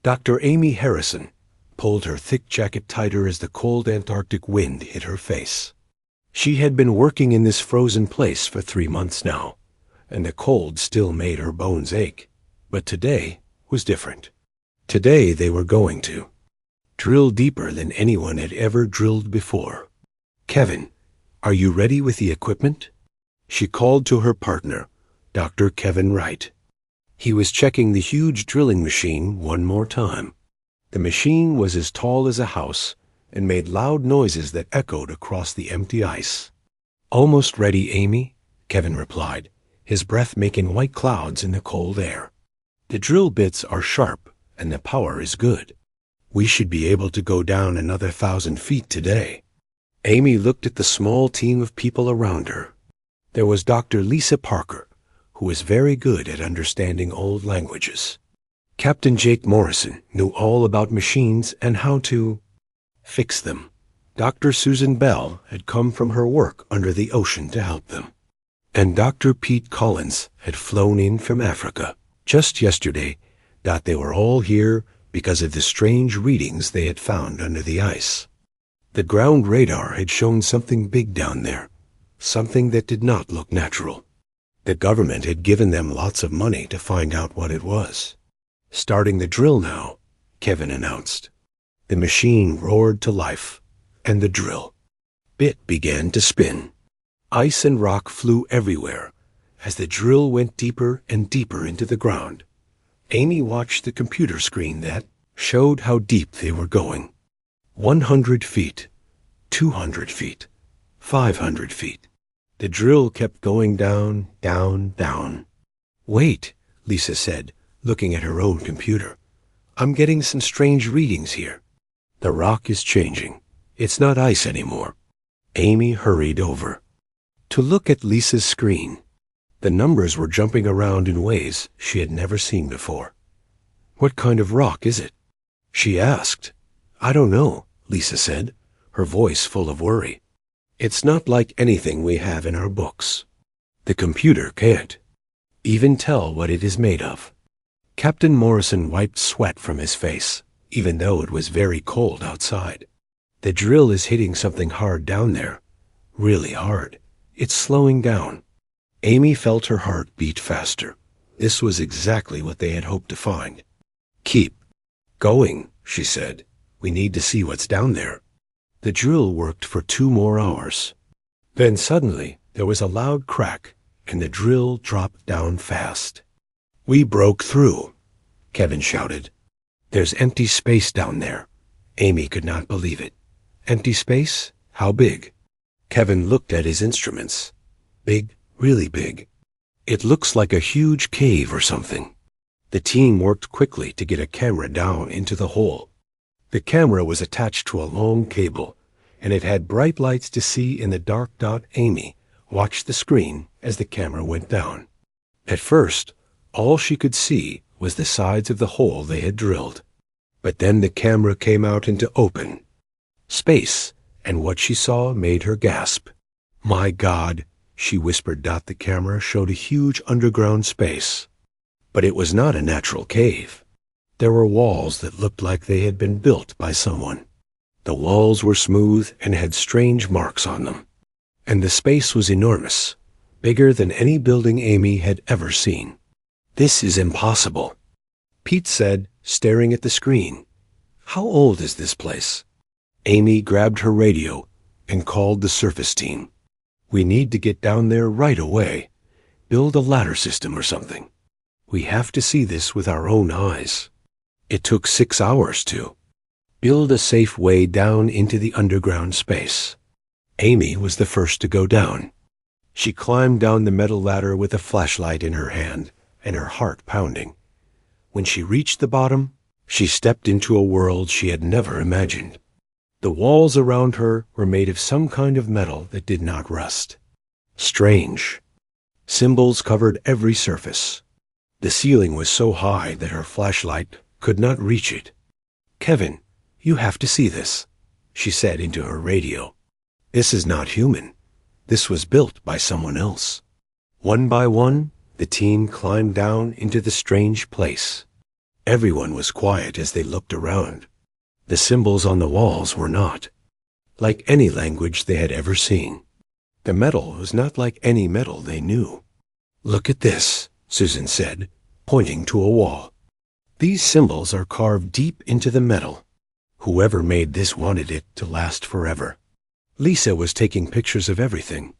Dr. Amy Harrison pulled her thick jacket tighter as the cold Antarctic wind hit her face. She had been working in this frozen place for 3 months now, and the cold still made her bones ache. But today was different. Today they were going to drill deeper than anyone had ever drilled before. "Kevin, are you ready with the equipment?" She called to her partner, Dr. Kevin Wright. He was checking the huge drilling machine one more time. The machine was as tall as a house and made loud noises that echoed across the empty ice. "Almost ready, Amy," Kevin replied, his breath making white clouds in the cold air. "The drill bits are sharp and the power is good. We should be able to go down another 1,000 feet today." Amy looked at the small team of people around her. There was Dr. Lisa Parker, who was very good at understanding old languages. Captain Jake Morrison knew all about machines and how to fix them. Dr. Susan Bell had come from her work under the ocean to help them. And Dr. Pete Collins had flown in from Africa just yesterday. They were all here because of the strange readings they had found under the ice. The ground radar had shown something big down there, something that did not look natural. The government had given them lots of money to find out what it was. "Starting the drill now," Kevin announced. The machine roared to life, and the drill bit began to spin. Ice and rock flew everywhere as the drill went deeper and deeper into the ground. Amy watched the computer screen that showed how deep they were going. 100 feet, 200 feet, 500 feet. The drill kept going down, down, down. "Wait," Lisa said, looking at her own computer. "I'm getting some strange readings here. The rock is changing. It's not ice anymore." Amy hurried over to look at Lisa's screen. The numbers were jumping around in ways she had never seen before. "What kind of rock is it?" she asked. "I don't know," Lisa said, her voice full of worry. "It's not like anything we have in our books. The computer can't even tell what it is made of." Captain Morrison wiped sweat from his face, even though it was very cold outside. "The drill is hitting something hard down there. Really hard. It's slowing down." Amy felt her heart beat faster. This was exactly what they had hoped to find. "Keep going," she said. "We need to see what's down there." The drill worked for 2 more hours. Then suddenly there was a loud crack, and the drill dropped down fast. "We broke through," Kevin shouted. "There's empty space down there." Amy could not believe it. "Empty space? How big?" Kevin looked at his instruments. "Big, really big. It looks like a huge cave or something." The team worked quickly to get a camera down into the hole. The camera was attached to a long cable, and it had bright lights to see in the dark. Amy watched the screen as the camera went down. At first, all she could see was the sides of the hole they had drilled. But then the camera came out into open space, and what she saw made her gasp. "My God," she whispered. The camera showed a huge underground space. But it was not a natural cave. There were walls that looked like they had been built by someone. The walls were smooth and had strange marks on them. And the space was enormous, bigger than any building Amy had ever seen. "This is impossible," Pete said, staring at the screen. "How old is this place?" Amy grabbed her radio and called the surface team. "We need to get down there right away. Build a ladder system or something. We have to see this with our own eyes." It took 6 hours to build a safe way down into the underground space. Amy was the first to go down. She climbed down the metal ladder with a flashlight in her hand and her heart pounding. When she reached the bottom, she stepped into a world she had never imagined. The walls around her were made of some kind of metal that did not rust. Strange. Symbols covered every surface. The ceiling was so high that her flashlight could not reach it. "Kevin, you have to see this," she said into her radio. "This is not human. This was built by someone else." One by one, the team climbed down into the strange place. Everyone was quiet as they looked around. The symbols on the walls were not like any language they had ever seen. The metal was not like any metal they knew. "Look at this," Susan said, pointing to a wall. "These symbols are carved deep into the metal. Whoever made this wanted it to last forever." Lisa was taking pictures of everything.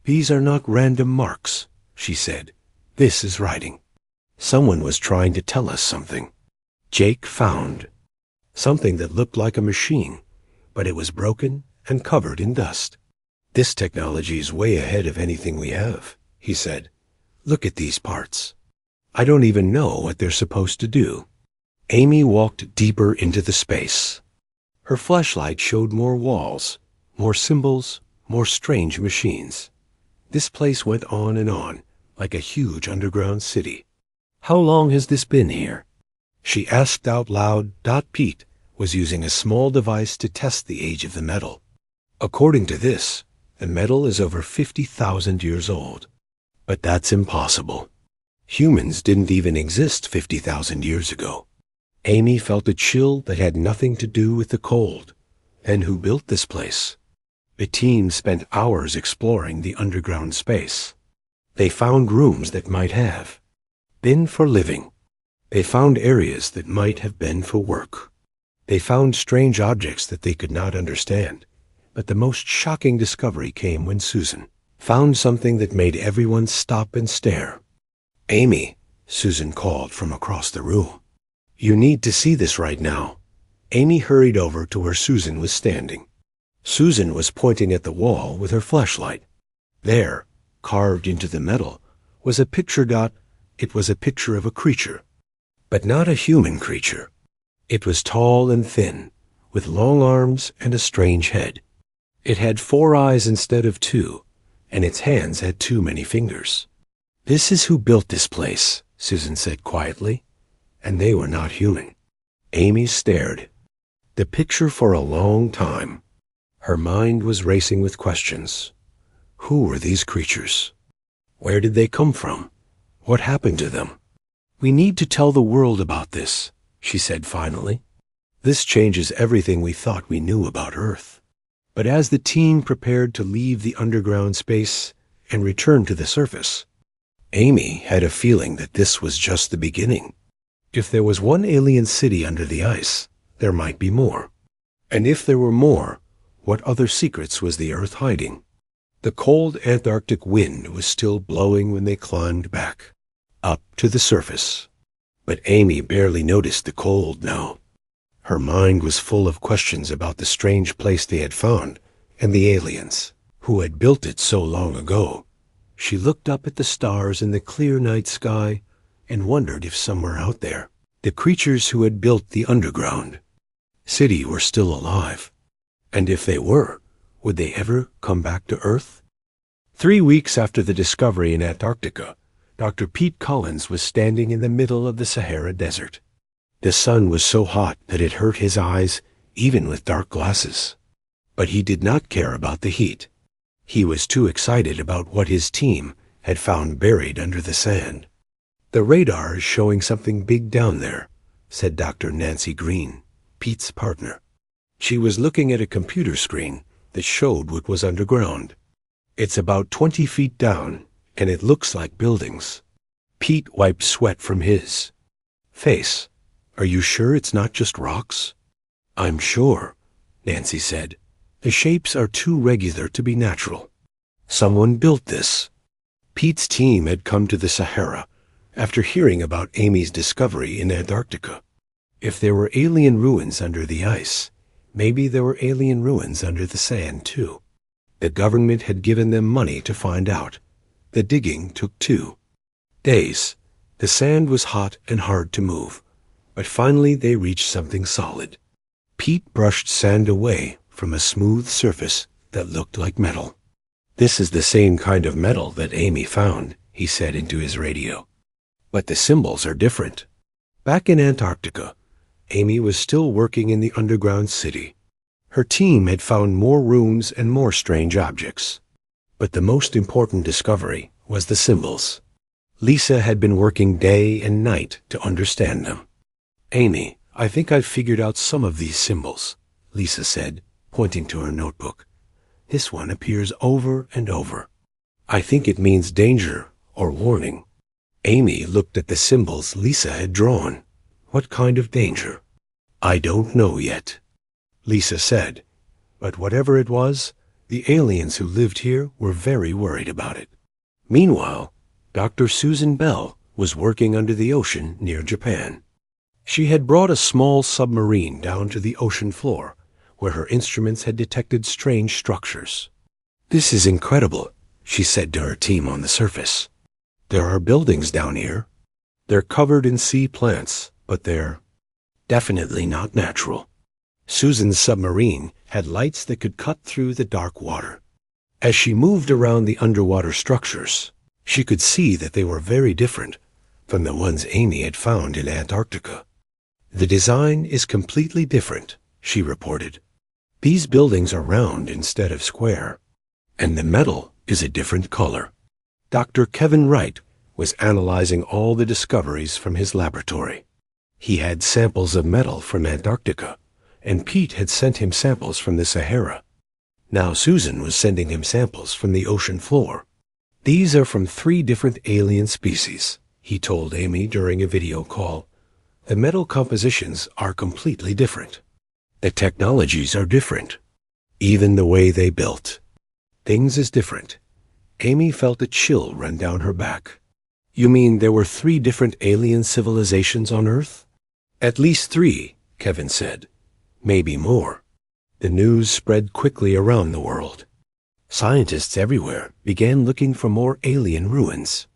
"These are not random marks," she said. "This is writing. Someone was trying to tell us something." Jake found something that looked like a machine, but it was broken and covered in dust. "This technology is way ahead of anything we have," he said. "Look at these parts. I don't even know what they're supposed to do." Amy walked deeper into the space. Her flashlight showed more walls, more symbols, more strange machines. This place went on, like a huge underground city. "How long has this been here?" she asked out loud. Pete was using a small device to test the age of the metal. "According to this, the metal is over 50,000 years old. But that's impossible. Humans didn't even exist 50,000 years ago." Amy felt a chill that had nothing to do with the cold. And who built this place? The team spent hours exploring the underground space. They found rooms that might have been for living. They found areas that might have been for work. They found strange objects that they could not understand. But the most shocking discovery came when Susan found something that made everyone stop and stare. "Amy," Susan called from across the room. "You need to see this right now." Amy hurried over to where Susan was standing. Susan was pointing at the wall with her flashlight. There, carved into the metal, was a picture. It was a picture of a creature, but not a human creature. It was tall and thin, with long arms and a strange head. It had 4 eyes instead of 2, and its hands had too many fingers. "This is who built this place," Susan said quietly, "and they were not human." Amy stared. The picture for a long time. Her mind was racing with questions. Who were these creatures? Where did they come from? What happened to them? "We need to tell the world about this," she said finally. "This changes everything we thought we knew about Earth." But as the team prepared to leave the underground space and return to the surface, Amy had a feeling that this was just the beginning. If there was one alien city under the ice, there might be more. And if there were more, what other secrets was the Earth hiding? The cold Antarctic wind was still blowing when they climbed back, up to the surface. But Amy barely noticed the cold now. Her mind was full of questions about the strange place they had found and the aliens who had built it so long ago. She looked up at the stars in the clear night sky and wondered if somewhere out there, the creatures who had built the underground city were still alive. And if they were, would they ever come back to Earth? 3 weeks after the discovery in Antarctica, Dr. Pete Collins was standing in the middle of the Sahara Desert. The sun was so hot that it hurt his eyes, even with dark glasses. But he did not care about the heat. He was too excited about what his team had found buried under the sand. "The radar is showing something big down there," said Dr. Nancy Green, Pete's partner. She was looking at a computer screen that showed what was underground. "It's about 20 feet down, and it looks like buildings." Pete wiped sweat from his face. "Are you sure it's not just rocks?" "I'm sure," Nancy said. "The shapes are too regular to be natural. Someone built this." Pete's team had come to the Sahara after hearing about Amy's discovery in Antarctica. If there were alien ruins under the ice, maybe there were alien ruins under the sand, too. The government had given them money to find out. The digging took 2 days. The sand was hot and hard to move, but finally they reached something solid. Pete brushed sand away from a smooth surface that looked like metal. "This is the same kind of metal that Amy found," he said into his radio. "But the symbols are different." Back in Antarctica, Amy was still working in the underground city. Her team had found more rooms and more strange objects. But the most important discovery was the symbols. Lisa had been working day and night to understand them. Amy, I think I've figured out some of these symbols, Lisa said, pointing to her notebook. This one appears over and over. I think it means danger or warning. Amy looked at the symbols Lisa had drawn. What kind of danger? I don't know yet, Lisa said. But whatever it was, the aliens who lived here were very worried about it. Meanwhile, Dr. Susan Bell was working under the ocean near Japan. She had brought a small submarine down to the ocean floor, where her instruments had detected strange structures. This is incredible, she said to her team on the surface. There are buildings down here. They're covered in sea plants, but they're definitely not natural. Susan's submarine had lights that could cut through the dark water. As she moved around the underwater structures, she could see that they were very different from the ones Amy had found in Antarctica. The design is completely different, she reported. These buildings are round instead of square, and the metal is a different color. Dr. Kevin Wright was analyzing all the discoveries from his laboratory. He had samples of metal from Antarctica, and Pete had sent him samples from the Sahara. Now Susan was sending him samples from the ocean floor. These are from 3 different alien species, he told Amy during a video call. The metal compositions are completely different. The technologies are different. Even the way they built. Things is different. Amy felt a chill run down her back. You mean there were 3 different alien civilizations on Earth? At least 3, Kevin said. Maybe more. The news spread quickly around the world. Scientists everywhere began looking for more alien ruins.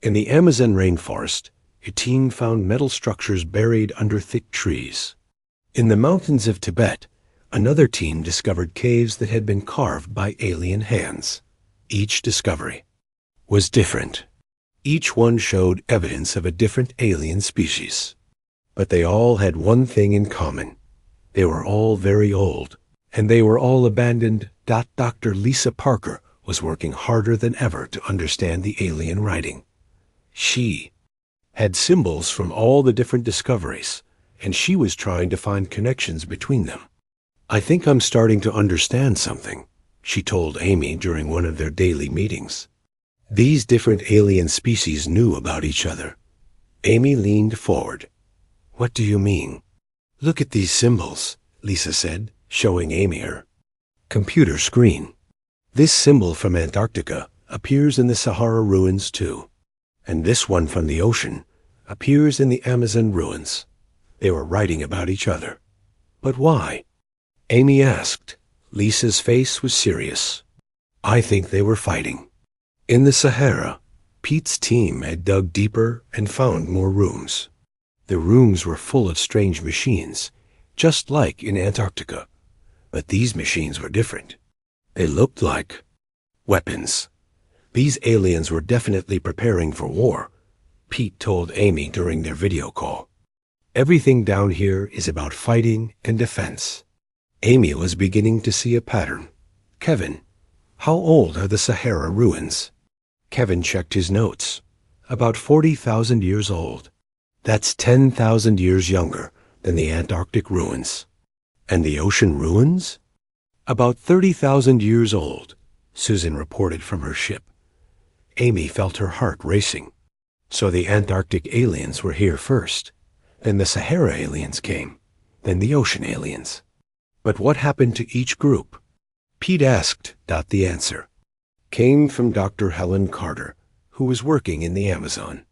In the Amazon rainforest, a team found metal structures buried under thick trees. In the mountains of Tibet, another team discovered caves that had been carved by alien hands. Each discovery was different. Each one showed evidence of a different alien species. But they all had one thing in common. They were all very old, and they were all abandoned. Dr. Lisa Parker was working harder than ever to understand the alien writing. She had symbols from all the different discoveries, and she was trying to find connections between them. I think I'm starting to understand something, she told Amy during one of their daily meetings. These different alien species knew about each other. Amy leaned forward. What do you mean? Look at these symbols, Lisa said, showing Amy her computer screen. This symbol from Antarctica appears in the Sahara ruins too, and this one from the ocean appears in the Amazon ruins. They were writing about each other. But why? Amy asked. Lisa's face was serious. I think they were fighting. In the Sahara, Pete's team had dug deeper and found more rooms. The rooms were full of strange machines, just like in Antarctica. But these machines were different. They looked like weapons. These aliens were definitely preparing for war, Pete told Amy during their video call. Everything down here is about fighting and defense. Amy was beginning to see a pattern. Kevin, how old are the Sahara ruins? Kevin checked his notes. About 40,000 years old. That's 10,000 years younger than the Antarctic ruins. And the ocean ruins? About 30,000 years old, Susan reported from her ship. Amy felt her heart racing. So the Antarctic aliens were here first. Then the Sahara aliens came. Then the ocean aliens. But what happened to each group? Pete asked. The answer came from Dr. Helen Carter, who was working in the Amazon.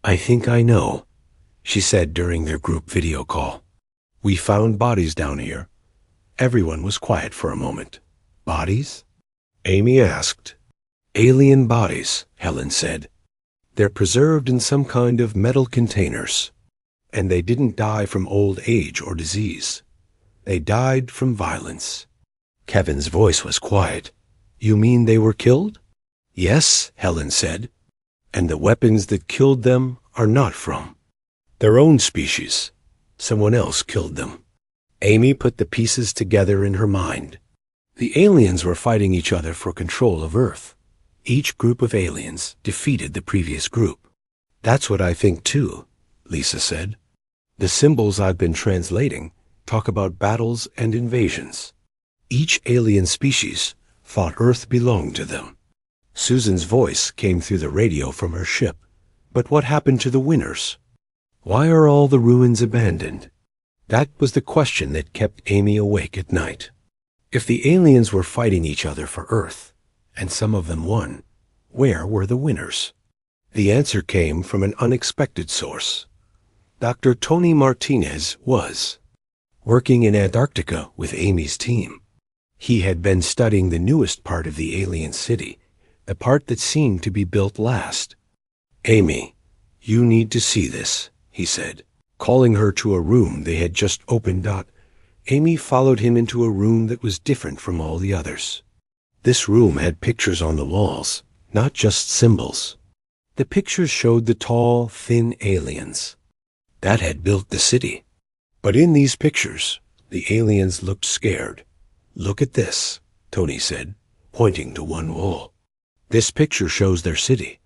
I think I know, she said during their group video call. We found bodies down here. Everyone was quiet for a moment. Bodies? Amy asked. Alien bodies, Helen said. They're preserved in some kind of metal containers. And they didn't die from old age or disease. They died from violence. Kevin's voice was quiet. You mean they were killed? Yes, Helen said. And the weapons that killed them are not from their own species. Someone else killed them. Amy put the pieces together in her mind. The aliens were fighting each other for control of Earth. Each group of aliens defeated the previous group. That's what I think too, Lisa said. The symbols I've been translating talk about battles and invasions. Each alien species thought Earth belonged to them. Susan's voice came through the radio from her ship. But what happened to the winners? Why are all the ruins abandoned? That was the question that kept Amy awake at night. If the aliens were fighting each other for Earth, and some of them won, where were the winners? The answer came from an unexpected source. Dr. Tony Martinez was working in Antarctica with Amy's team. He had been studying the newest part of the alien city, the part that seemed to be built last. "Amy, you need to see this," he said, calling her to a room they had just opened. Amy followed him into a room that was different from all the others. This room had pictures on the walls, not just symbols. The pictures showed the tall, thin aliens that had built the city. But in these pictures, the aliens looked scared. "Look at this," Tony said, pointing to one wall. "This picture shows their city,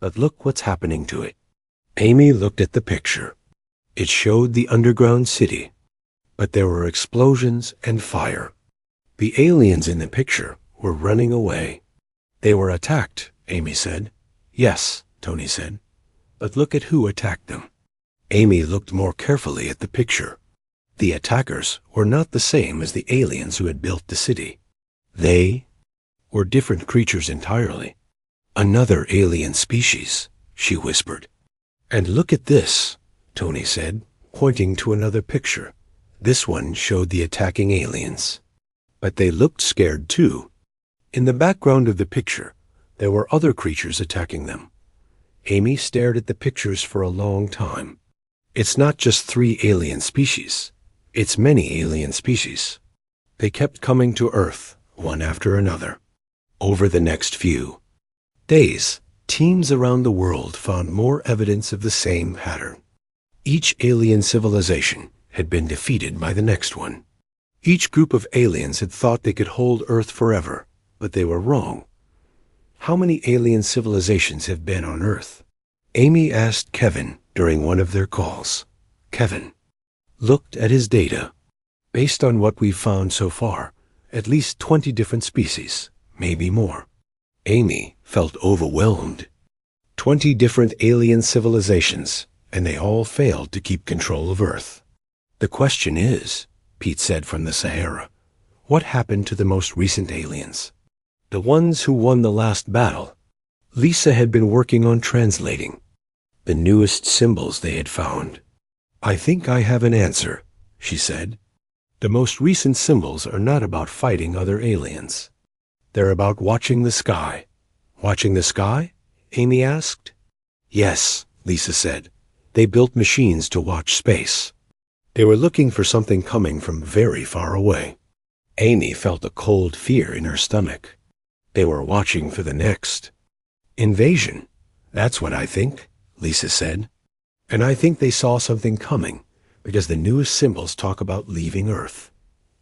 but look what's happening to it." Amy looked at the picture. It showed the underground city, but there were explosions and fire. The aliens in the picture were running away. "They were attacked," Amy said. "Yes," Tony said, "but look at who attacked them." Amy looked more carefully at the picture. The attackers were not the same as the aliens who had built the city. They were different creatures entirely. "Another alien species," she whispered. "And look at this," Tony said, pointing to another picture. This one showed the attacking aliens. But they looked scared too. In the background of the picture, there were other creatures attacking them. Amy stared at the pictures for a long time. It's not just 3 alien species. It's many alien species. They kept coming to Earth, one after another. Over the next few days, teams around the world found more evidence of the same pattern. Each alien civilization had been defeated by the next one. Each group of aliens had thought they could hold Earth forever, but they were wrong. How many alien civilizations have been on Earth? Amy asked Kevin during one of their calls. Kevin looked at his data. Based on what we've found so far, at least 20 different species, maybe more. Amy felt overwhelmed. 20 different alien civilizations, and they all failed to keep control of Earth. "The question is," Pete said from the Sahara, "what happened to the most recent aliens? The ones who won the last battle?" Lisa had been working on translating the newest symbols they had found. "I think I have an answer," she said. "The most recent symbols are not about fighting other aliens. They're about watching the sky." "Watching the sky?" Amy asked. "Yes," Lisa said. "They built machines to watch space. They were looking for something coming from very far away." Amy felt a cold fear in her stomach. They were watching for the next invasion. "That's what I think," Lisa said. "And I think they saw something coming, because the newest symbols talk about leaving Earth."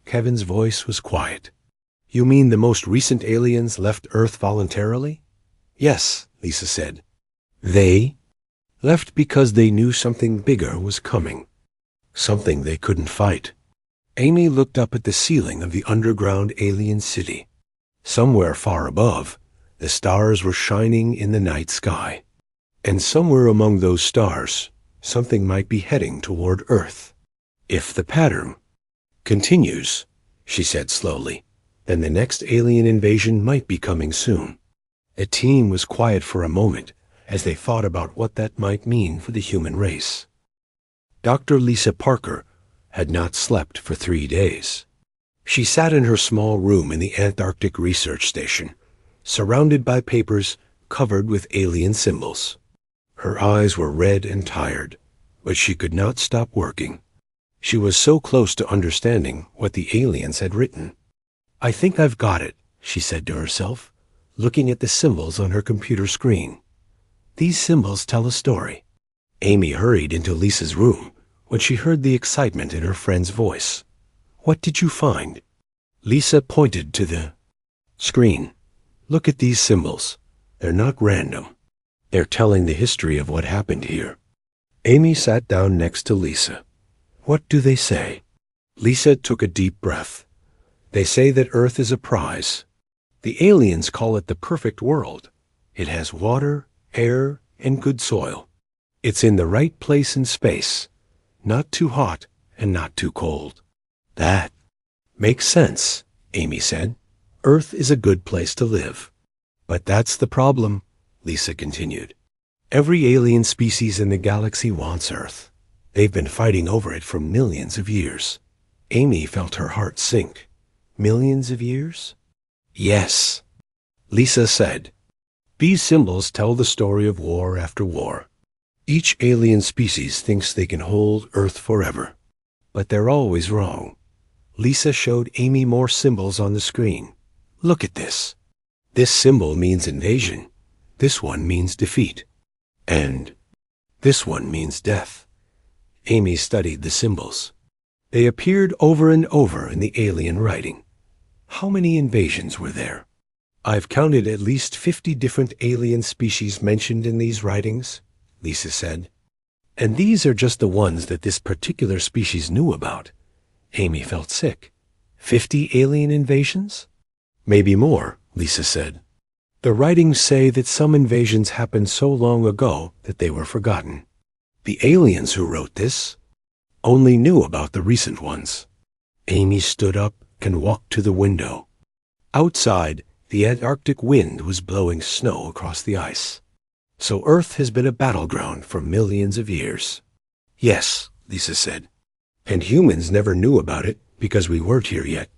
Kevin's voice was quiet. "You mean the most recent aliens left Earth voluntarily?" "Yes," Lisa said. "They left because they knew something bigger was coming. Something they couldn't fight." Amy looked up at the ceiling of the underground alien city. Somewhere far above, the stars were shining in the night sky. And somewhere among those stars, something might be heading toward Earth. "If the pattern continues," she said slowly, "then the next alien invasion might be coming soon." The team was quiet for a moment as they thought about what that might mean for the human race. Dr. Lisa Parker had not slept for 3 days. She sat in her small room in the Antarctic Research Station, surrounded by papers covered with alien symbols. Her eyes were red and tired, but she could not stop working. She was so close to understanding what the aliens had written. "I think I've got it," she said to herself, looking at the symbols on her computer screen. "These symbols tell a story." Amy hurried into Lisa's room when she heard the excitement in her friend's voice. "What did you find?" Lisa pointed to the screen. "Look at these symbols. They're not random. They're telling the history of what happened here." Amy sat down next to Lisa. What do they say? Lisa took a deep breath. They say that Earth is a prize. The aliens call it the perfect world. It has water, air, and good soil. It's in the right place in space, not too hot and not too cold. That makes sense, Amy said. Earth is a good place to live. But that's the problem, Lisa continued. Every alien species in the galaxy wants Earth. They've been fighting over it for millions of years. Amy felt her heart sink. Millions of years? Yes, Lisa said. These symbols tell the story of war after war. Each alien species thinks they can hold Earth forever. But they're always wrong. Lisa showed Amy more symbols on the screen. Look at this. This symbol means invasion. This one means defeat. And this one means death. Amy studied the symbols. They appeared over and over in the alien writing. How many invasions were there? I've counted at least 50 different alien species mentioned in these writings, Lisa said. And these are just the ones that this particular species knew about. Amy felt sick. 50 alien invasions? Maybe more, Lisa said. The writings say that some invasions happened so long ago that they were forgotten. The aliens who wrote this only knew about the recent ones. Amy stood up and walked to the window. Outside, the Antarctic wind was blowing snow across the ice. So Earth has been a battleground for millions of years. Yes, Lisa said. And humans never knew about it because we weren't here yet.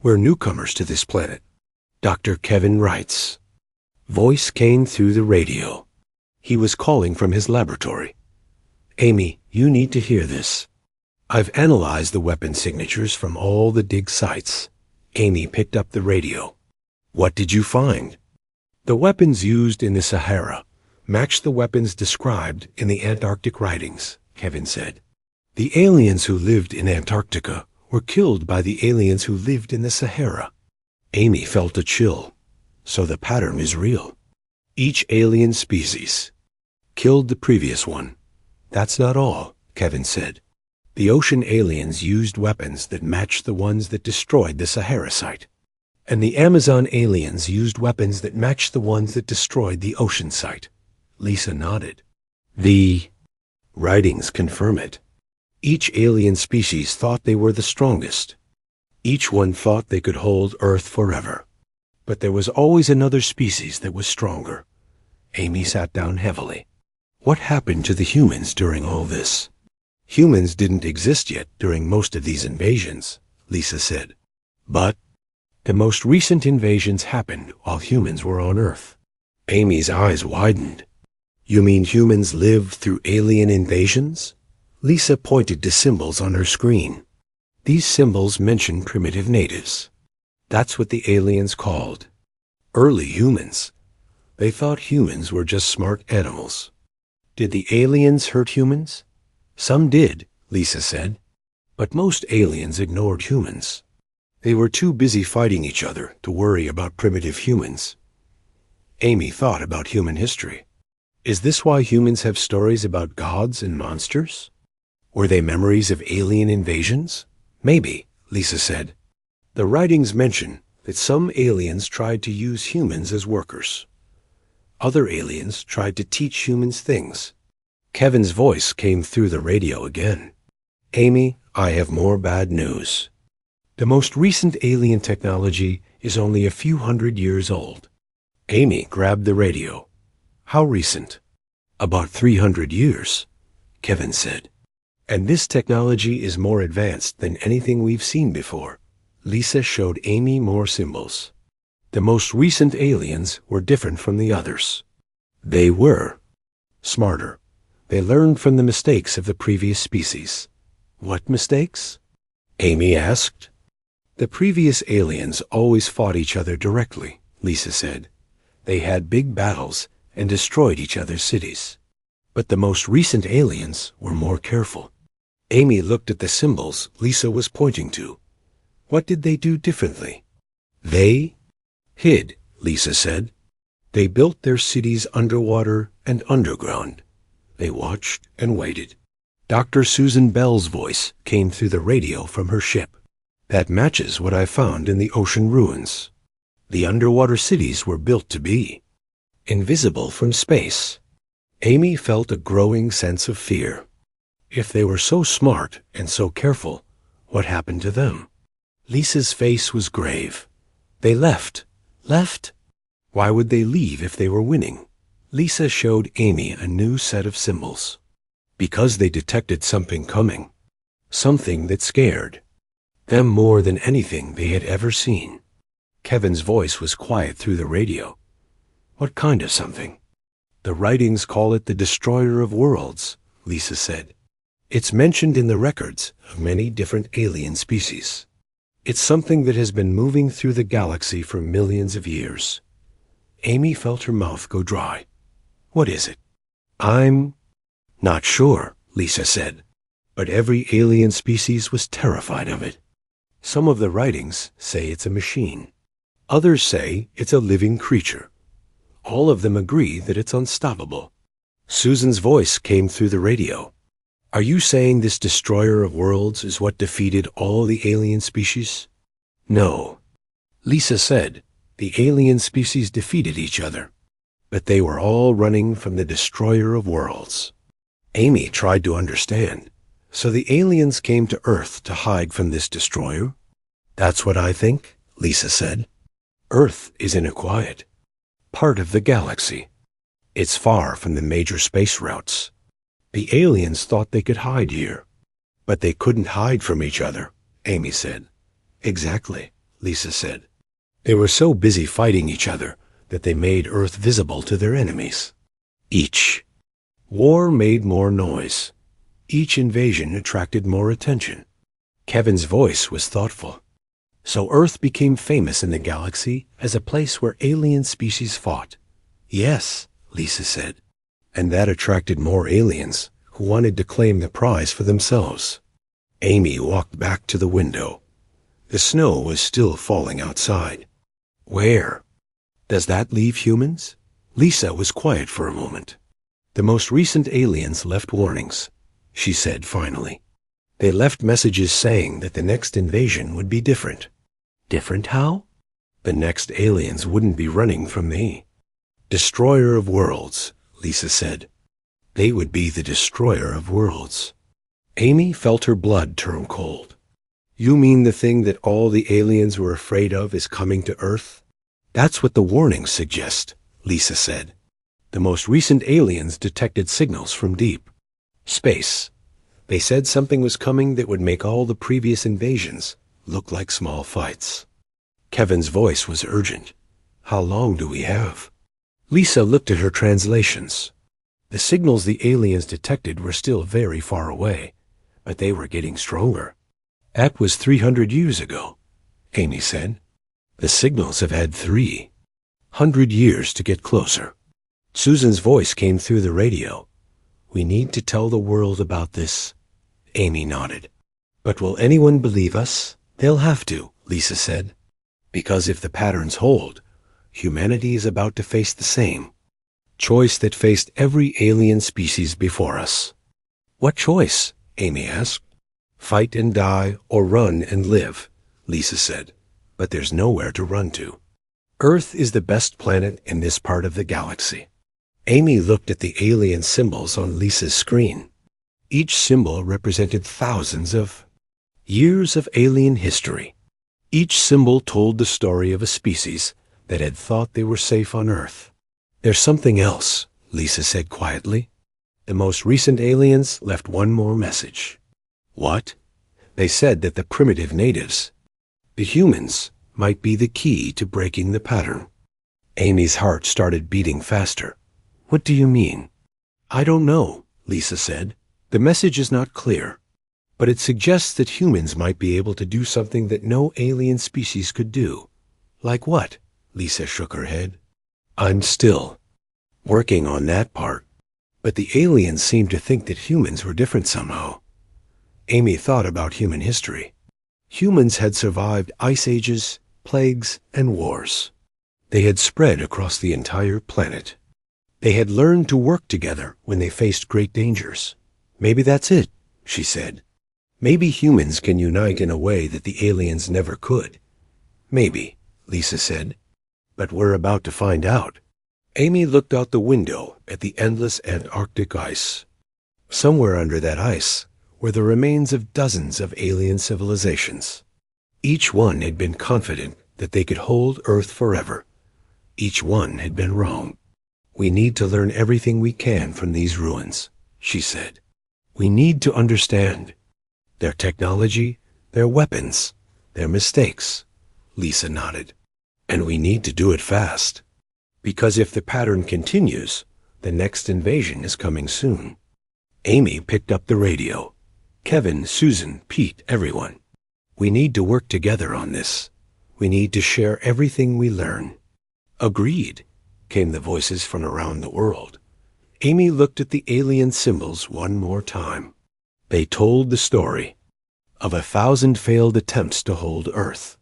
We're newcomers to this planet. Dr. Kevin writes. Voice came through the radio. He was calling from his laboratory. Amy, you need to hear this. I've analyzed the weapon signatures from all the dig sites. Amy picked up the radio. What did you find? The weapons used in the Sahara match the weapons described in the Antarctic writings, Kevin said. The aliens who lived in Antarctica were killed by the aliens who lived in the Sahara. Amy felt a chill. So the pattern is real. Each alien species killed the previous one. That's not all, Kevin said. The ocean aliens used weapons that matched the ones that destroyed the Sahara site. And the Amazon aliens used weapons that matched the ones that destroyed the ocean site. Lisa nodded. The writings confirm it. Each alien species thought they were the strongest. Each one thought they could hold Earth forever. But there was always another species that was stronger. Amy sat down heavily. What happened to the humans during all this? Humans didn't exist yet during most of these invasions, Lisa said. But the most recent invasions happened while humans were on Earth. Amy's eyes widened. You mean humans lived through alien invasions? Lisa pointed to symbols on her screen. These symbols mention primitive natives. That's what the aliens called early humans. They thought humans were just smart animals. Did the aliens hurt humans? Some did, Lisa said. But most aliens ignored humans. They were too busy fighting each other to worry about primitive humans. Amy thought about human history. Is this why humans have stories about gods and monsters? Were they memories of alien invasions? Maybe, Lisa said. The writings mention that some aliens tried to use humans as workers. Other aliens tried to teach humans things. Kevin's voice came through the radio again. Amy, I have more bad news. The most recent alien technology is only a few hundred years old. Amy grabbed the radio. How recent? About 300 years, Kevin said. And this technology is more advanced than anything we've seen before. Lisa showed Amy more symbols. The most recent aliens were different from the others. They were smarter. They learned from the mistakes of the previous species. What mistakes? Amy asked. The previous aliens always fought each other directly, Lisa said. They had big battles and destroyed each other's cities. But the most recent aliens were more careful. Amy looked at the symbols Lisa was pointing to. What did they do differently? They hid, Lisa said. They built their cities underwater and underground. They watched and waited. Dr. Susan Bell's voice came through the radio from her ship. That matches what I found in the ocean ruins. The underwater cities were built to be invisible from space. Amy felt a growing sense of fear. If they were so smart and so careful, what happened to them? Lisa's face was grave. They left. Left? Why would they leave if they were winning? Lisa showed Amy a new set of symbols. Because they detected something coming. Something that scared them more than anything they had ever seen. Kevin's voice was quiet through the radio. What kind of something? The writings call it the Destroyer of Worlds, Lisa said. It's mentioned in the records of many different alien species. It's something that has been moving through the galaxy for millions of years. Amy felt her mouth go dry. What is it? I'm not sure, Lisa said, but every alien species was terrified of it. Some of the writings say it's a machine. Others say it's a living creature. All of them agree that it's unstoppable. Susan's voice came through the radio. Are you saying this Destroyer of Worlds is what defeated all the alien species? No. Lisa said the alien species defeated each other, but they were all running from the Destroyer of Worlds. Amy tried to understand. So the aliens came to Earth to hide from this destroyer? That's what I think, Lisa said. Earth is in a quiet part of the galaxy. It's far from the major space routes. The aliens thought they could hide here, but they couldn't hide from each other, Amy said. Exactly, Lisa said. They were so busy fighting each other that they made Earth visible to their enemies. Each war made more noise. Each invasion attracted more attention. Kevin's voice was thoughtful. So Earth became famous in the galaxy as a place where alien species fought. Yes, Lisa said. And that attracted more aliens who wanted to claim the prize for themselves. Amy walked back to the window. The snow was still falling outside. Where? Does that leave humans? Lisa was quiet for a moment. The most recent aliens left warnings, she said finally. They left messages saying that the next invasion would be different. Different how? The next aliens wouldn't be running from the Destroyer of Worlds, Lisa said. They would be the Destroyer of Worlds. Amy felt her blood turn cold. You mean the thing that all the aliens were afraid of is coming to Earth? That's what the warnings suggest, Lisa said. The most recent aliens detected signals from deep space. They said something was coming that would make all the previous invasions look like small fights. Kevin's voice was urgent. How long do we have? Lisa looked at her translations. The signals the aliens detected were still very far away, but they were getting stronger. That was 300 years ago, Amy said. The signals have had 300 years to get closer. Susan's voice came through the radio. We need to tell the world about this. Amy nodded. But will anyone believe us? They'll have to, Lisa said. Because if the patterns hold, humanity is about to face the same choice that faced every alien species before us. What choice? Amy asked. Fight and die or run and live, Lisa said. But there's nowhere to run to. Earth is the best planet in this part of the galaxy. Amy looked at the alien symbols on Lisa's screen. Each symbol represented thousands of years of alien history. Each symbol told the story of a species that had thought they were safe on Earth. There's something else, Lisa said quietly. The most recent aliens left one more message. What? They said that the primitive natives, the humans, might be the key to breaking the pattern. Amy's heart started beating faster. What do you mean? I don't know, Lisa said. The message is not clear, but it suggests that humans might be able to do something that no alien species could do. Like what? Lisa shook her head. I'm still working on that part. But the aliens seemed to think that humans were different somehow. Amy thought about human history. Humans had survived ice ages, plagues, and wars. They had spread across the entire planet. They had learned to work together when they faced great dangers. Maybe that's it, she said. Maybe humans can unite in a way that the aliens never could. Maybe, Lisa said. But we're about to find out. Amy looked out the window at the endless Antarctic ice. Somewhere under that ice were the remains of dozens of alien civilizations. Each one had been confident that they could hold Earth forever. Each one had been wrong. We need to learn everything we can from these ruins, she said. We need to understand their technology, their weapons, their mistakes. Lisa nodded. And we need to do it fast. Because if the pattern continues, the next invasion is coming soon. Amy picked up the radio. Kevin, Susan, Pete, everyone. We need to work together on this. We need to share everything we learn. Agreed, came the voices from around the world. Amy looked at the alien symbols one more time. They told the story of 1,000 failed attempts to hold Earth.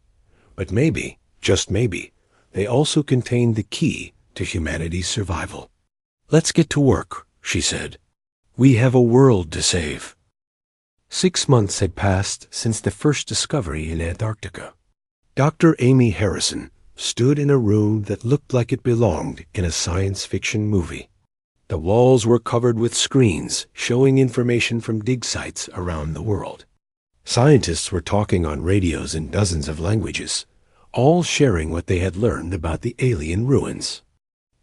But maybe, just maybe, they also contained the key to humanity's survival. Let's get to work, she said. We have a world to save. 6 months had passed since the first discovery in Antarctica. Dr. Amy Harrison stood in a room that looked like it belonged in a science fiction movie. The walls were covered with screens showing information from dig sites around the world. Scientists were talking on radios in dozens of languages, all sharing what they had learned about the alien ruins.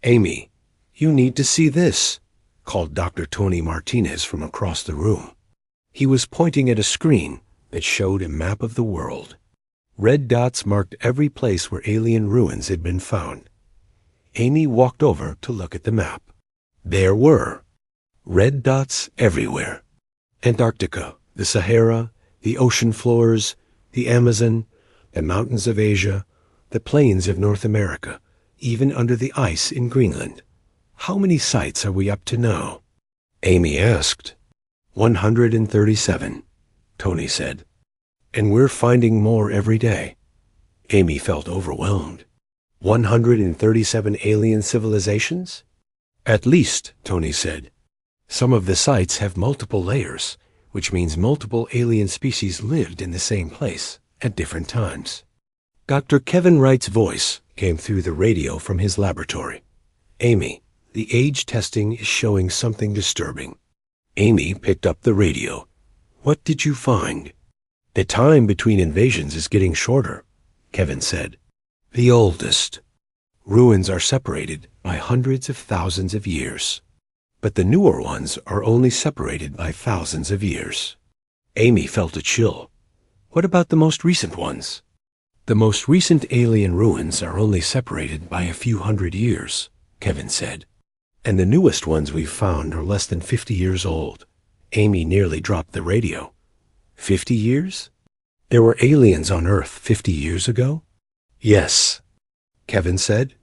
Amy, you need to see this, called Dr. Tony Martinez from across the room. He was pointing at a screen that showed a map of the world. Red dots marked every place where alien ruins had been found. Amy walked over to look at the map. There were red dots everywhere. Antarctica, the Sahara, the ocean floors, the Amazon, the mountains of Asia, the plains of North America, even under the ice in Greenland. How many sites are we up to now? Amy asked. 137, Tony said. And we're finding more every day. Amy felt overwhelmed. 137 alien civilizations? At least, Tony said. Some of the sites have multiple layers, which means multiple alien species lived in the same place at different times. Dr. Kevin Wright's voice came through the radio from his laboratory. Amy, the age testing is showing something disturbing. Amy picked up the radio. What did you find? The time between invasions is getting shorter, Kevin said. The oldest. Ruins are separated by hundreds of thousands of years. But the newer ones are only separated by thousands of years. Amy felt a chill. What about the most recent ones? The most recent alien ruins are only separated by a few hundred years, Kevin said. And the newest ones we've found are less than 50 years old. Amy nearly dropped the radio. 50 years? There were aliens on Earth 50 years ago? Yes, Kevin said.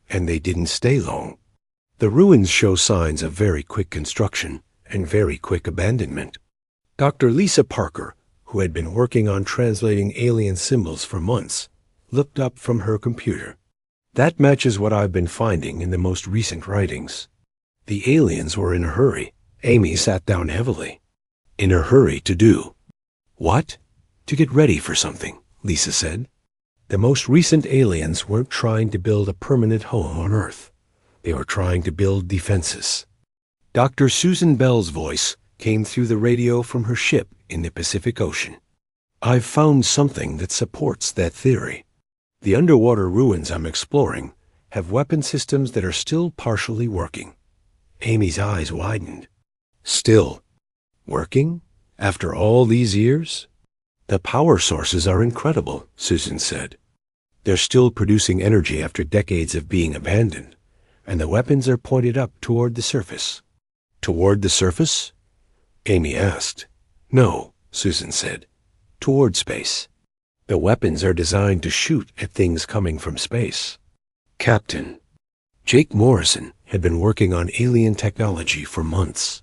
And they didn't stay long. The ruins show signs of very quick construction and very quick abandonment. Dr. Lisa Parker, who had been working on translating alien symbols for months, looked up from her computer. That matches what I've been finding in the most recent writings. The aliens were in a hurry. Amy sat down heavily. In a hurry to do. What? To get ready for something, Lisa said. The most recent aliens weren't trying to build a permanent home on Earth. They were trying to build defenses. Dr. Susan Bell's voice came through the radio from her ship in the Pacific Ocean. I've found something that supports that theory. The underwater ruins I'm exploring have weapon systems that are still partially working. Amy's eyes widened. Still working? After all these years? The power sources are incredible, Susan said. They're still producing energy after decades of being abandoned, and the weapons are pointed up toward the surface. Toward the surface? Amy asked. No, Susan said. Toward space. The weapons are designed to shoot at things coming from space. Captain, Jake Morrison had been working on alien technology for months.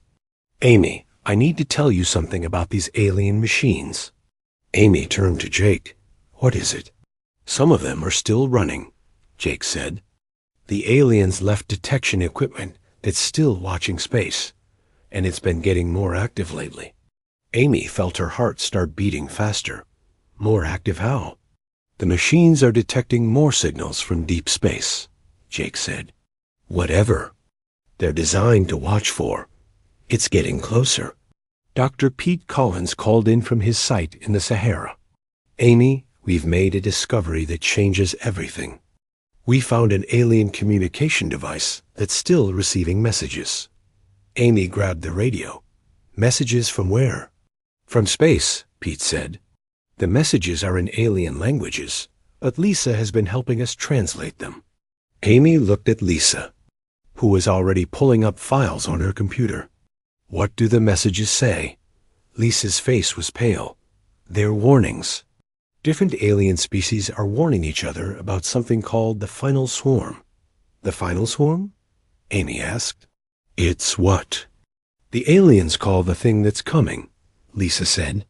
Amy, I need to tell you something about these alien machines. Amy turned to Jake. What is it? Some of them are still running, Jake said. The aliens left detection equipment that's still watching space, and it's been getting more active lately. Amy felt her heart start beating faster. More active how? The machines are detecting more signals from deep space, Jake said. Whatever they're designed to watch for, it's getting closer. Dr. Pete Collins called in from his site in the Sahara. Amy, we've made a discovery that changes everything. We found an alien communication device that's still receiving messages. Amy grabbed the radio. Messages from where? From space, Pete said. The messages are in alien languages, but Lisa has been helping us translate them. Amy looked at Lisa, who was already pulling up files on her computer. What do the messages say? Lisa's face was pale. They're warnings. Different alien species are warning each other about something called the final swarm. The final swarm? Amy asked. It's what? The aliens call the thing that's coming, Lisa said.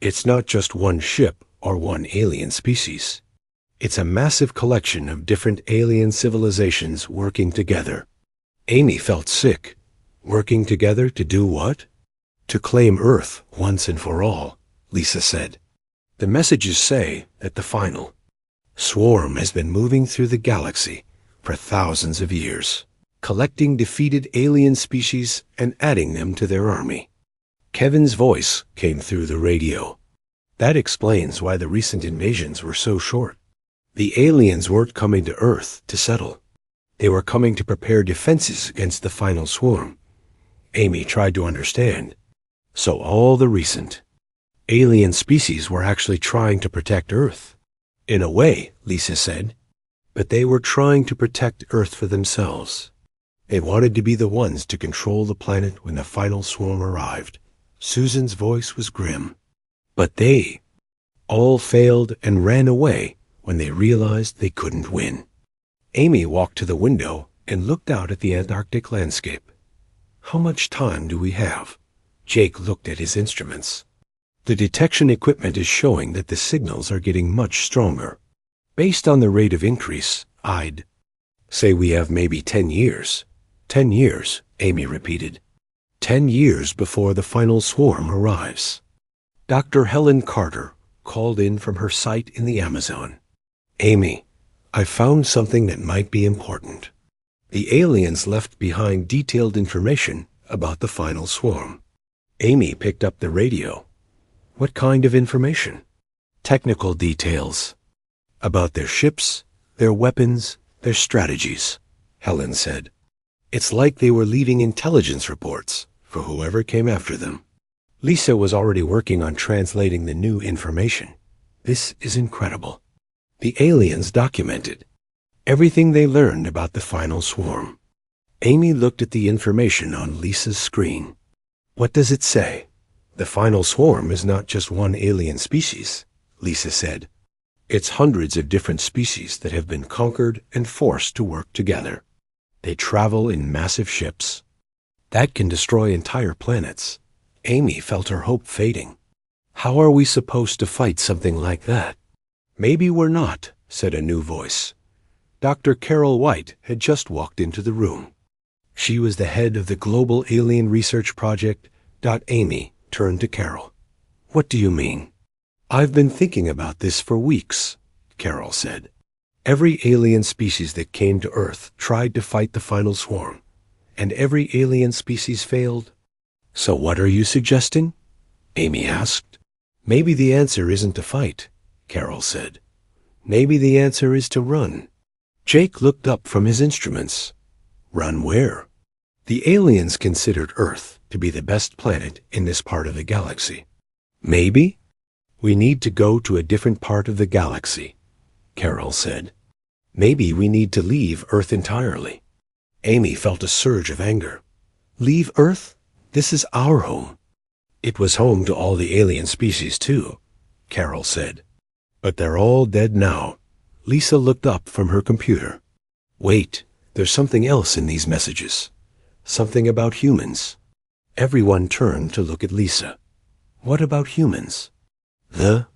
It's not just one ship or one alien species. It's a massive collection of different alien civilizations working together. Amy felt sick. Working together to do what? To claim Earth once and for all, Lisa said. The messages say that the final swarm has been moving through the galaxy for thousands of years, collecting defeated alien species and adding them to their army. Kevin's voice came through the radio. That explains why the recent invasions were so short. The aliens weren't coming to Earth to settle. They were coming to prepare defenses against the final swarm. Amy tried to understand. So all the recent alien species were actually trying to protect Earth. In a way, Lisa said. But they were trying to protect Earth for themselves. They wanted to be the ones to control the planet when the final swarm arrived. Susan's voice was grim. But they all failed and ran away when they realized they couldn't win. Amy walked to the window and looked out at the Antarctic landscape. How much time do we have? Jake looked at his instruments. The detection equipment is showing that the signals are getting much stronger. Based on the rate of increase, I'd say we have maybe 10 years. 10 years, Amy repeated. 10 years before the final swarm arrives. Dr. Helen Carter called in from her site in the Amazon. Amy, I found something that might be important. The aliens left behind detailed information about the final swarm. Amy picked up the radio. What kind of information? Technical details. About their ships, their weapons, their strategies, Helen said. It's like they were leaving intelligence reports for whoever came after them. Lisa was already working on translating the new information. This is incredible. The aliens documented everything they learned about the final swarm. Amy looked at the information on Lisa's screen. What does it say? The final swarm is not just one alien species, Lisa said. It's hundreds of different species that have been conquered and forced to work together. They travel in massive ships. That can destroy entire planets. Amy felt her hope fading. How are we supposed to fight something like that? Maybe we're not, said a new voice. Dr. Carol White had just walked into the room. She was the head of the Global Alien Research Project. Amy turned to Carol. What do you mean? I've been thinking about this for weeks, Carol said. Every alien species that came to Earth tried to fight the final swarm, and every alien species failed. So what are you suggesting? Amy asked. Maybe the answer isn't to fight, Carol said. Maybe the answer is to run. Jake looked up from his instruments. Run where? The aliens considered Earth to be the best planet in this part of the galaxy. Maybe we need to go to a different part of the galaxy, Carol said. Maybe we need to leave Earth entirely. Amy felt a surge of anger. Leave Earth? This is our home. It was home to all the alien species too, Carol said. But they're all dead now. Lisa looked up from her computer. Wait, there's something else in these messages. Something about humans. Everyone turned to look at Lisa. What about humans? The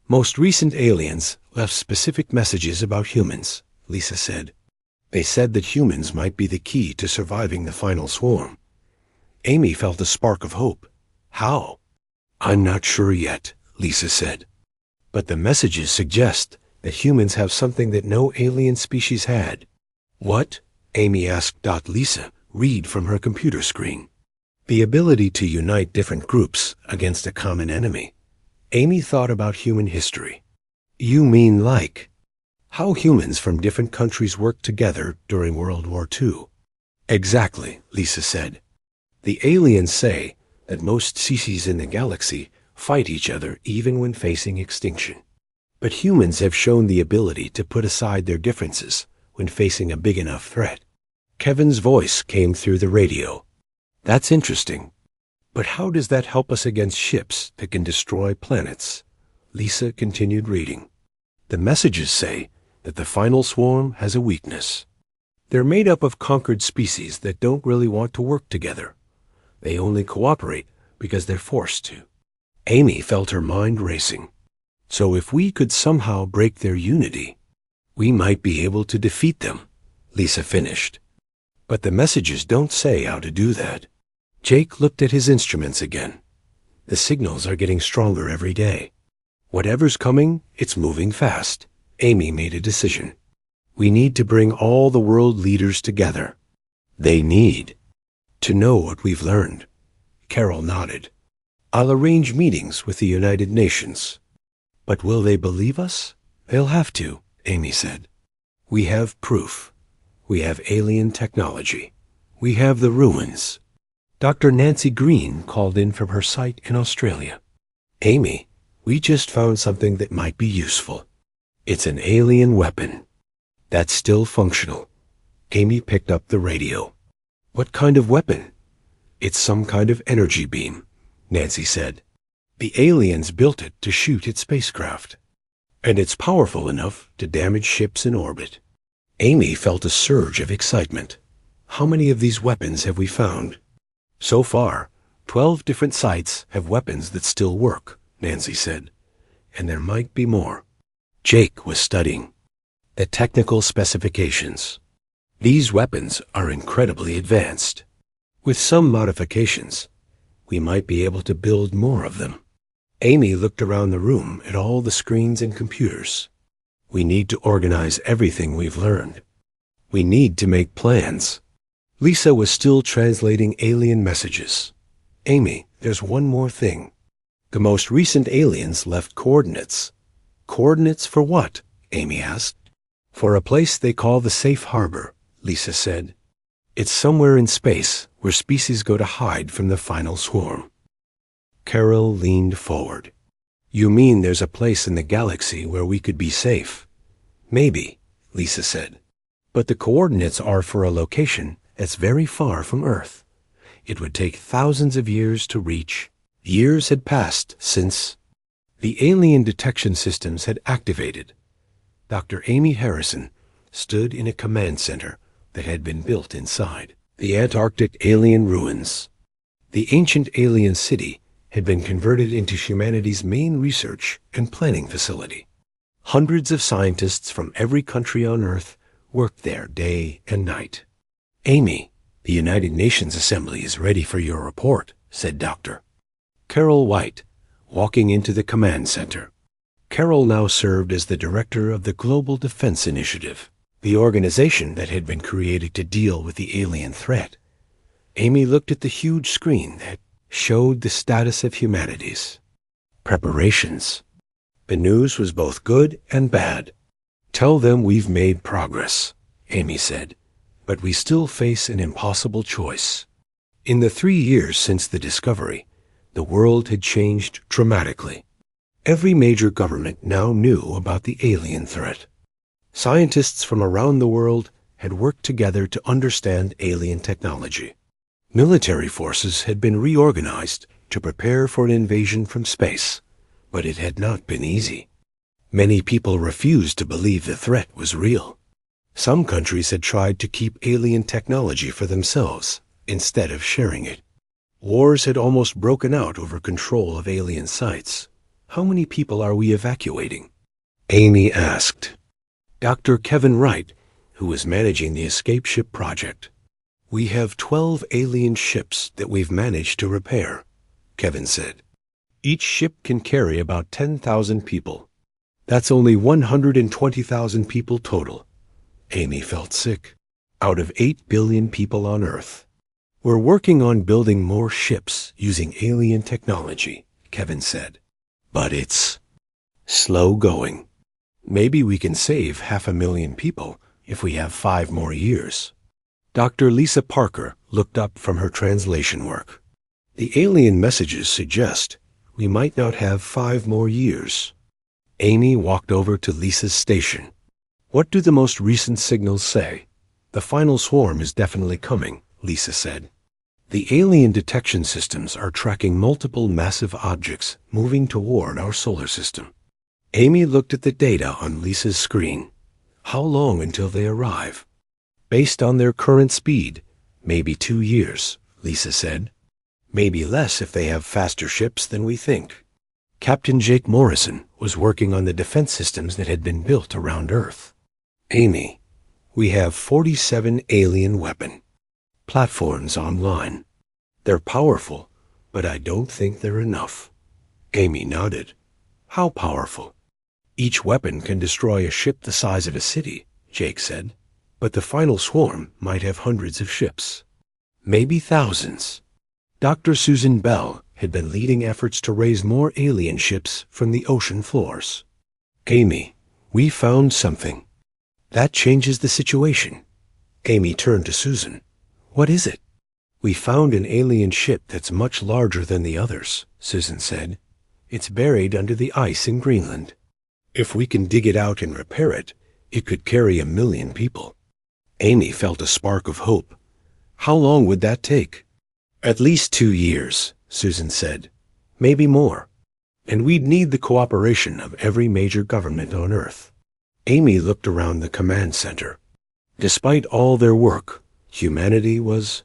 most recent aliens left specific messages about humans, Lisa said. They said that humans might be the key to surviving the final swarm. Amy felt a spark of hope. How? I'm not sure yet, Lisa said. But the messages suggest that humans have something that no alien species had. What? Amy asked. Lisa read from her computer screen. The ability to unite different groups against a common enemy. Amy thought about human history. You mean like how humans from different countries worked together during World War II? Exactly, Lisa said. The aliens say that most species in the galaxy fight each other even when facing extinction. But humans have shown the ability to put aside their differences when facing a big enough threat. Kevin's voice came through the radio. That's interesting. But how does that help us against ships that can destroy planets? Lisa continued reading. The messages say that the final swarm has a weakness. They're made up of conquered species that don't really want to work together. They only cooperate because they're forced to. Amy felt her mind racing. So if we could somehow break their unity, we might be able to defeat them, Lisa finished. But the messages don't say how to do that. Jake looked at his instruments again. The signals are getting stronger every day. Whatever's coming, it's moving fast. Amy made a decision. We need to bring all the world leaders together. They need to know what we've learned. Carol nodded. I'll arrange meetings with the United Nations. But will they believe us? They'll have to, Amy said. We have proof. We have alien technology. We have the ruins. Dr. Nancy Green called in from her site in Australia. Amy, we just found something that might be useful. It's an alien weapon. That's still functional. Amy picked up the radio. What kind of weapon? It's some kind of energy beam, Nancy said. The aliens built it to shoot at spacecraft. And it's powerful enough to damage ships in orbit. Amy felt a surge of excitement. How many of these weapons have we found? So far, 12 different sites have weapons that still work, Nancy said. And there might be more. Jake was studying the technical specifications. These weapons are incredibly advanced. With some modifications, we might be able to build more of them. Amy looked around the room at all the screens and computers. We need to organize everything we've learned. We need to make plans. Lisa was still translating alien messages. Amy, there's one more thing. The most recent aliens left coordinates. Coordinates for what? Amy asked. For a place they call the Safe Harbor, Lisa said. It's somewhere in space where species go to hide from the final swarm. Carol leaned forward. You mean there's a place in the galaxy where we could be safe? Maybe, Lisa said. But the coordinates are for a location that's very far from Earth. It would take thousands of years to reach. Years had passed since the alien detection systems had activated. Dr. Amy Harrison stood in a command center that had been built inside the Antarctic alien ruins. The ancient alien city had been converted into humanity's main research and planning facility. Hundreds of scientists from every country on Earth worked there day and night. Amy, the United Nations Assembly is ready for your report, said Dr. Carol White, walking into the command center. Carol now served as the director of the Global Defense Initiative, the organization that had been created to deal with the alien threat. Amy looked at the huge screen that showed the status of humanity's preparations. The news was both good and bad. Tell them we've made progress, Amy said, but we still face an impossible choice. In the 3 years since the discovery, the world had changed dramatically. Every major government now knew about the alien threat. Scientists from around the world had worked together to understand alien technology. Military forces had been reorganized to prepare for an invasion from space, but it had not been easy. Many people refused to believe the threat was real. Some countries had tried to keep alien technology for themselves instead of sharing it. Wars had almost broken out over control of alien sites. How many people are we evacuating? Amy asked. Dr. Kevin Wright, who was managing the escape ship project. We have 12 alien ships that we've managed to repair, Kevin said. Each ship can carry about 10,000 people. That's only 120,000 people total. Amy felt sick. Out of 8 billion people on Earth. We're working on building more ships using alien technology, Kevin said. But it's slow going. Maybe we can save 500,000 people if we have 5 more years. Dr. Lisa Parker looked up from her translation work. The alien messages suggest we might not have 5 more years. Amy walked over to Lisa's station. What do the most recent signals say? The final swarm is definitely coming, Lisa said. The alien detection systems are tracking multiple massive objects moving toward our solar system. Amy looked at the data on Lisa's screen. How long until they arrive? Based on their current speed, maybe 2 years, Lisa said. Maybe less if they have faster ships than we think. Captain Jake Morrison was working on the defense systems that had been built around Earth. Amy, we have 47 alien weapon platforms online. They're powerful, but I don't think they're enough. Amy nodded. How powerful? Each weapon can destroy a ship the size of a city, Jake said. But the final swarm might have hundreds of ships. Maybe thousands. Dr. Susan Bell had been leading efforts to raise more alien ships from the ocean floors. Amy, we found something. That changes the situation. Amy turned to Susan. What is it? We found an alien ship that's much larger than the others, Susan said. It's buried under the ice in Greenland. If we can dig it out and repair it, it could carry 1 million people. Amy felt a spark of hope. How long would that take? At least 2 years, Susan said. Maybe more. And we'd need the cooperation of every major government on Earth. Amy looked around the command center. Despite all their work, humanity was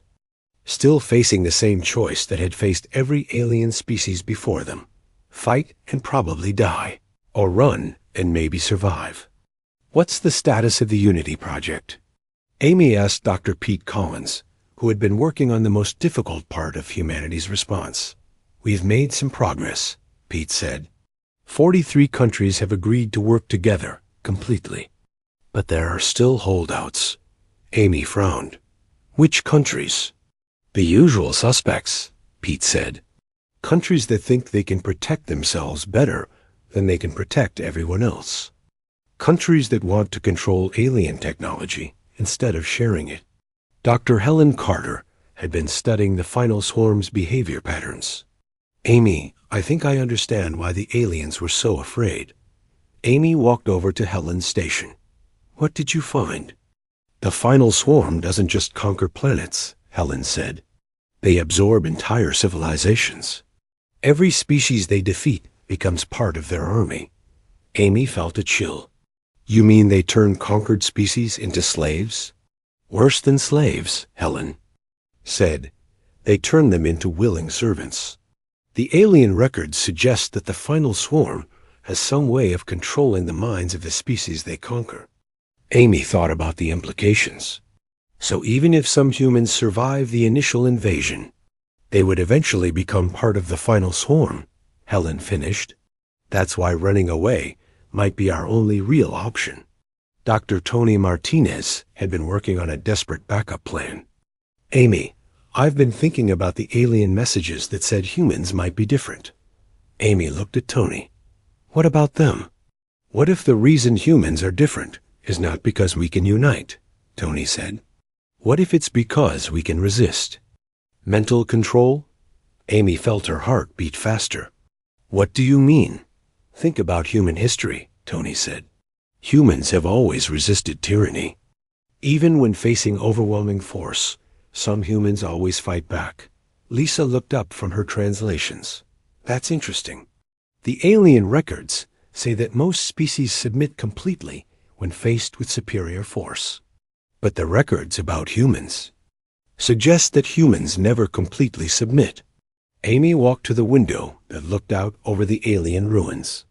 still facing the same choice that had faced every alien species before them. Fight and probably die, or run and maybe survive. What's the status of the Unity Project? Amy asked Dr. Pete Collins, who had been working on the most difficult part of humanity's response. We've made some progress, Pete said. 43 countries have agreed to work together completely. But there are still holdouts. Amy frowned. Which countries? The usual suspects, Pete said. Countries that think they can protect themselves better than they can protect everyone else. Countries that want to control alien technology instead of sharing it. Dr. Helen Carter had been studying the final swarm's behavior patterns. Amy, I think I understand why the aliens were so afraid. Amy walked over to Helen's station. What did you find? The final swarm doesn't just conquer planets, Helen said. They absorb entire civilizations. Every species they defeat becomes part of their army. Amy felt a chill. You mean they turn conquered species into slaves? Worse than slaves, Helen said. They turn them into willing servants. The alien records suggest that the final swarm has some way of controlling the minds of the species they conquer. Amy thought about the implications. So even if some humans survive the initial invasion, they would eventually become part of the final swarm, Helen finished. That's why running away might be our only real option. Dr. Tony Martinez had been working on a desperate backup plan. Amy, I've been thinking about the alien messages that said humans might be different. Amy looked at Tony. What about them? What if the reason humans are different is not because we can unite? Tony said. What if it's because we can resist? Mental control? Amy felt her heart beat faster. What do you mean? Think about human history, Tony said. Humans have always resisted tyranny. Even when facing overwhelming force, some humans always fight back. Lisa looked up from her translations. That's interesting. The alien records say that most species submit completely when faced with superior force. But the records about humans suggest that humans never completely submit. Amy walked to the window that looked out over the alien ruins.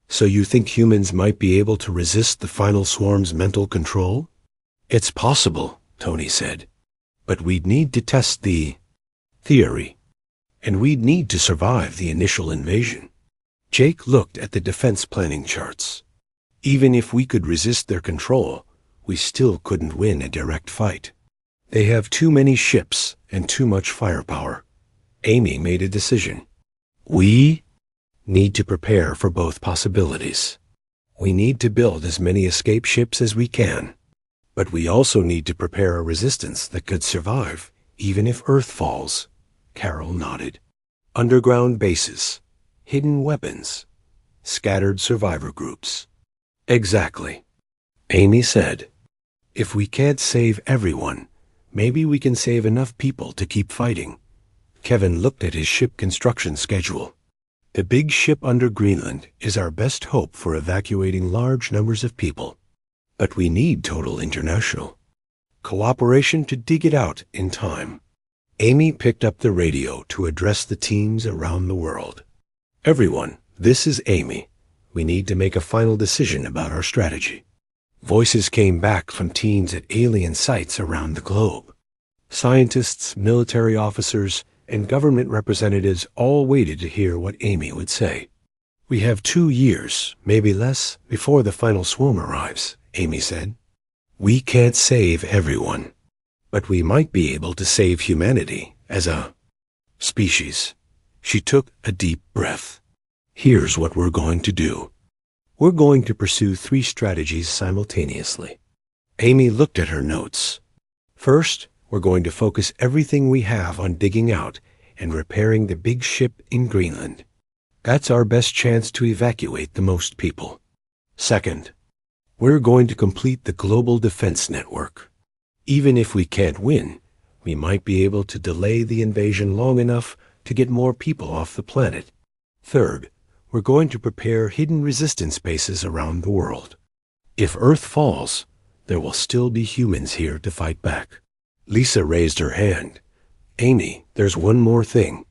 So you think humans might be able to resist the final swarm's mental control? It's possible, Tony said. But we'd need to test the theory. and we'd need to survive the initial invasion. Jake looked at the defense planning charts. Even if we could resist their control, we still couldn't win a direct fight. They have too many ships and too much firepower. Amy made a decision. We need to prepare for both possibilities. We need to build as many escape ships as we can, but we also need to prepare a resistance that could survive, even if Earth falls. Carol nodded. Underground bases, hidden weapons, scattered survivor groups. Exactly. Amy said, if we can't save everyone, maybe we can save enough people to keep fighting. Kevin looked at his ship construction schedule. The big ship under Greenland is our best hope for evacuating large numbers of people. But we need total international cooperation to dig it out in time. Amy picked up the radio to address the teams around the world. Everyone, this is Amy. We need to make a final decision about our strategy. Voices came back from teams at alien sites around the globe. Scientists, military officers, and government representatives all waited to hear what Amy would say. We have 2 years, maybe less, before the final swarm arrives, Amy said. We can't save everyone, but we might be able to save humanity as a species. She took a deep breath. Here's what we're going to do. We're going to pursue 3 strategies simultaneously. Amy looked at her notes. First, we're going to focus everything we have on digging out and repairing the big ship in Greenland. That's our best chance to evacuate the most people. Second, we're going to complete the global defense network. Even if we can't win, we might be able to delay the invasion long enough to get more people off the planet. Third, we're going to prepare hidden resistance bases around the world. If Earth falls, there will still be humans here to fight back. Lisa raised her hand. Amy, there's one more thing.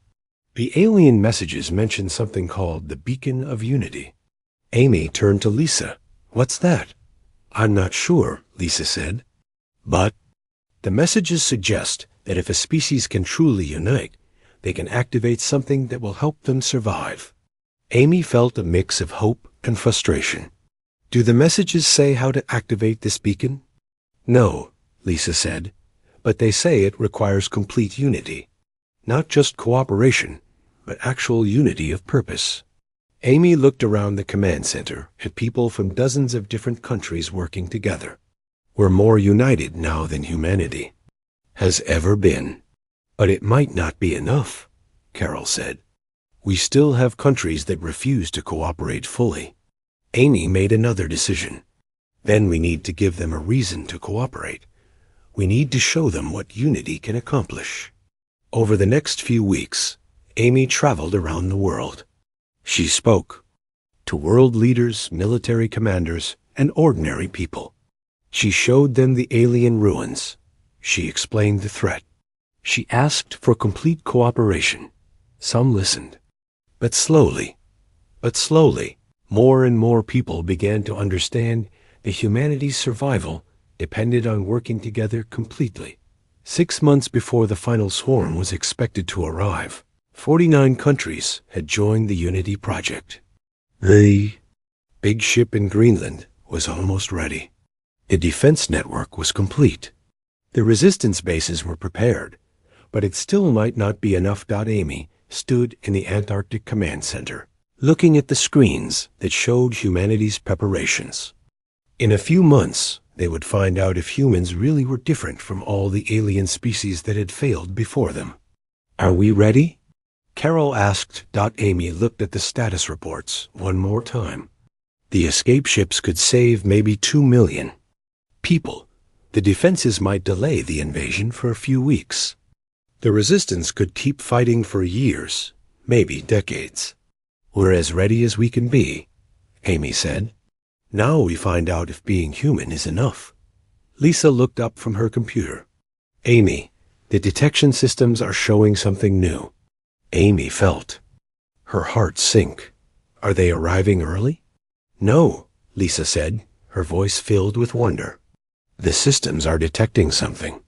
The alien messages mention something called the Beacon of Unity. Amy turned to Lisa. What's that? I'm not sure, Lisa said. But the messages suggest that if a species can truly unite, they can activate something that will help them survive. Amy felt a mix of hope and frustration. Do the messages say how to activate this beacon? No, Lisa said, but they say it requires complete unity. Not just cooperation, but actual unity of purpose. Amy looked around the command center at people from dozens of different countries working together. We're more united now than humanity has ever been. But it might not be enough, Carol said. We still have countries that refuse to cooperate fully. Amy made another decision. Then we need to give them a reason to cooperate. We need to show them what unity can accomplish. Over the next few weeks, Amy traveled around the world. She spoke to world leaders, military commanders, and ordinary people. She showed them the alien ruins. She explained the threat. She asked for complete cooperation. Some listened. But slowly, more and more people began to understand that humanity's survival depended on working together completely. 6 months before the final swarm was expected to arrive, 49 countries had joined the Unity Project. The big ship in Greenland was almost ready. The defense network was complete. The resistance bases were prepared, but it still might not be enough. Amy stood in the Antarctic Command Center, looking at the screens that showed humanity's preparations. In a few months, they would find out if humans really were different from all the alien species that had failed before them. Are we ready? Carol asked. Amy looked at the status reports one more time. The escape ships could save maybe 2 million people. The defenses might delay the invasion for a few weeks. The resistance could keep fighting for years, maybe decades. We're as ready as we can be, Amy said. Now we find out if being human is enough. Lisa looked up from her computer. Amy, the detection systems are showing something new. Amy felt her heart sink. Are they arriving early? No, Lisa said, her voice filled with wonder. The systems are detecting something.